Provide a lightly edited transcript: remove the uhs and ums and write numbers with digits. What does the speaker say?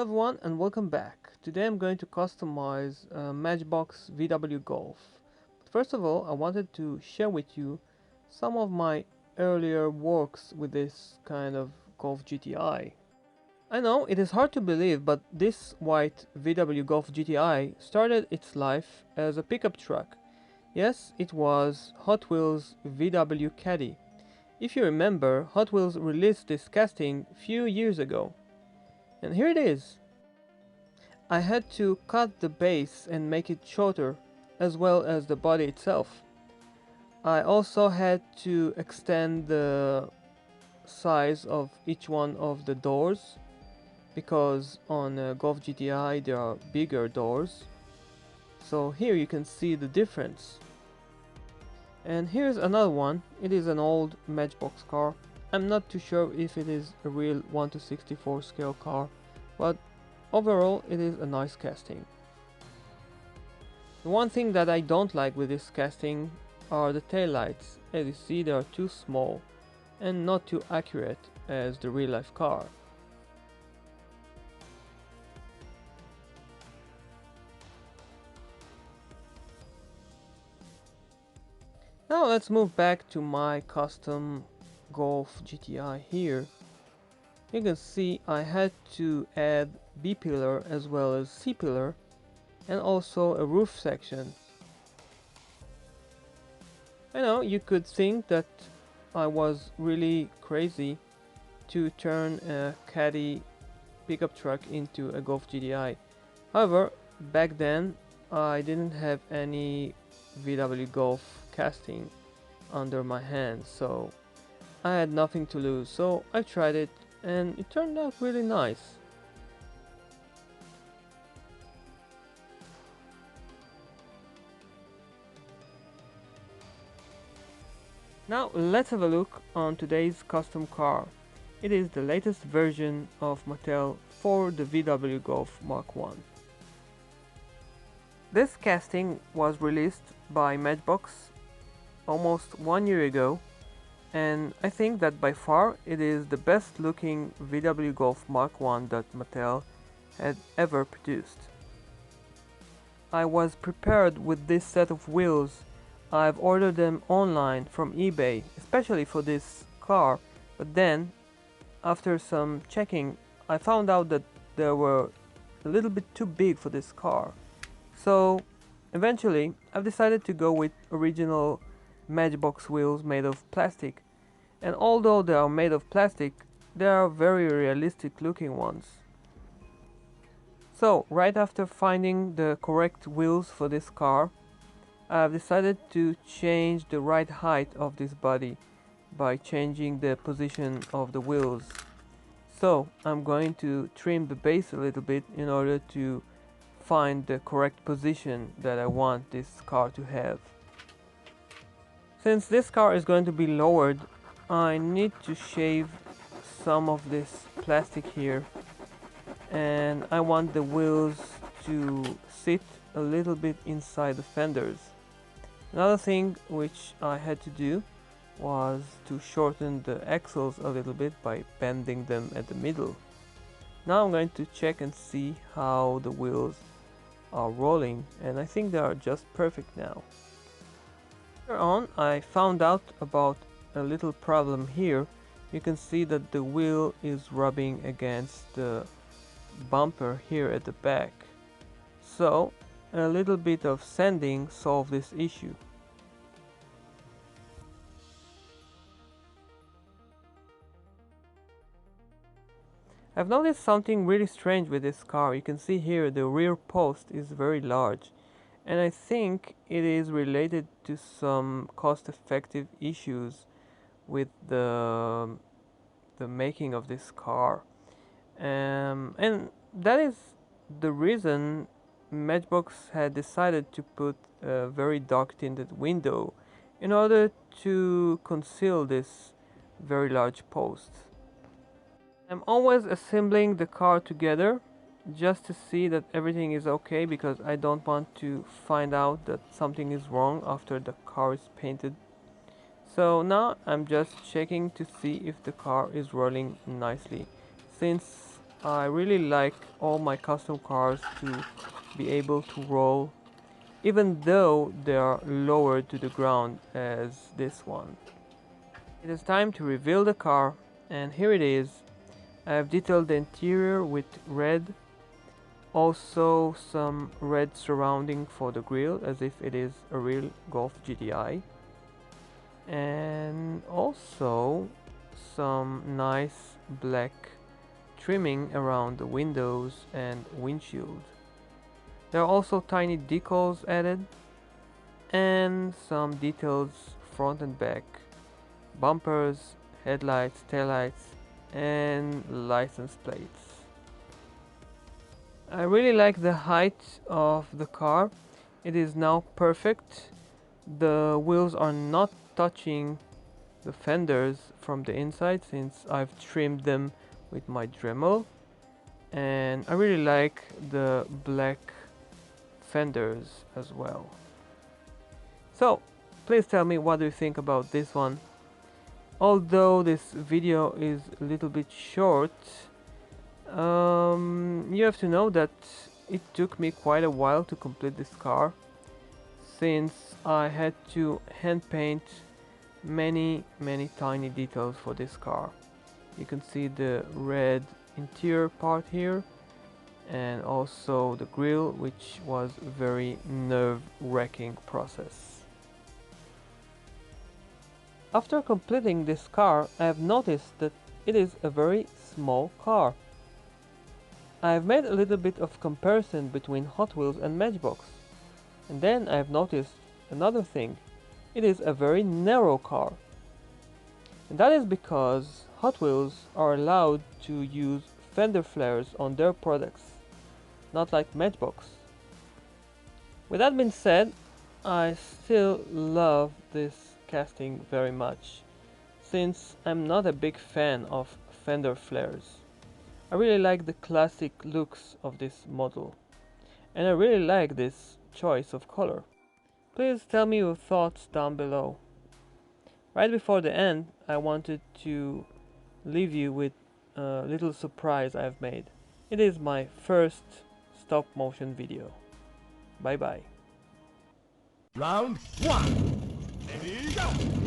Hello everyone and welcome back. Today I'm going to customize Matchbox VW Golf. But first of all, I wanted to share with you some of my earlier works with this kind of Golf GTI. I know it is hard to believe, but this white VW Golf GTI started its life as a pickup truck. Yes, it was Hot Wheels VW Caddy. If you remember, Hot Wheels released this casting few years ago. And here it is. I had to cut the base and make it shorter, as well as the body itself. I also had to extend the size of each one of the doors, because on Golf GTI there are bigger doors. So here you can see the difference. And here's another one. It is an old Matchbox car. I'm not too sure if it is a real 1:64 scale car, but overall it is a nice casting. The one thing that I don't like with this casting are the taillights. As you see, they are too small and not too accurate as the real life car. Now let's move back to my custom Golf GTI here. You can see I had to add B-pillar as well as C-pillar and also a roof section. I know you could think that I was really crazy to turn a Caddy pickup truck into a Golf GTI. However, back then I didn't have any VW Golf casting under my hands, so I had nothing to lose, so I tried it and it turned out really nice. Now let's have a look on today's custom car. It is the latest version of Mattel for the VW Golf Mark 1. This casting was released by Matchbox almost 1 year ago, and I think that by far it is the best looking VW Golf Mark 1 that Mattel had ever produced. I was prepared with this set of wheels. I've ordered them online from eBay, especially for this car, but then after some checking I found out that they were a little bit too big for this car. So eventually I've decided to go with original Matchbox wheels made of plastic, and although they are made of plastic, they are very realistic looking ones. So right after finding the correct wheels for this car, I've decided to change the right height of this body by changing the position of the wheels. So I'm going to trim the base a little bit in order to find the correct position that I want this car to have. Since this car is going to be lowered, I need to shave some of this plastic here, and I want the wheels to sit a little bit inside the fenders. Another thing which I had to do was to shorten the axles a little bit by bending them at the middle. Now I'm going to check and see how the wheels are rolling, and I think they are just perfect now. Later on I found out about a little problem here. You can see that the wheel is rubbing against the bumper here at the back. So a little bit of sanding solved this issue. I've noticed something really strange with this car. You can see here the rear post is very large, and I think it is related to some cost-effective issues with the making of this car, and that is the reason Matchbox had decided to put a very dark tinted window in order to conceal this very large post. I'm always assembling the car together just to see that everything is okay, because I don't want to find out that something is wrong after the car is painted. So now I'm just checking to see if the car is rolling nicely. Since I really like all my custom cars to be able to roll, even though they are lowered to the ground as this one. It is time to reveal the car, and here it is. I have detailed the interior with red, also some red surrounding for the grille as if it is a real Golf GTI, and also some nice black trimming around the windows and windshield. There are also tiny decals added and some details front and back, bumpers, headlights, taillights and license plates. I really like the height of the car. It is now perfect. The wheels are not touching the fenders from the inside since I've trimmed them with my Dremel, and I really like the black fenders as well. So please tell me what do you think about this one. Although this video is a little bit short, you have to know that it took me quite a while to complete this car, since I had to hand paint many tiny details for this car. You can see the red interior part here, and also the grille, which was a very nerve-wracking process. After completing this car, I have noticed that it is a very small car. I have made a little bit of comparison between Hot Wheels and Matchbox, and then I have noticed another thing. It is a very narrow car, and that is because Hot Wheels are allowed to use fender flares on their products, not like Matchbox. With that being said, I still love this casting very much, since I'm not a big fan of fender flares. I really like the classic looks of this model, and I really like this choice of color. Please tell me your thoughts down below. Right before the end, I wanted to leave you with a little surprise I've made. It is my first stop motion video. Bye bye. Round one. Ready, go!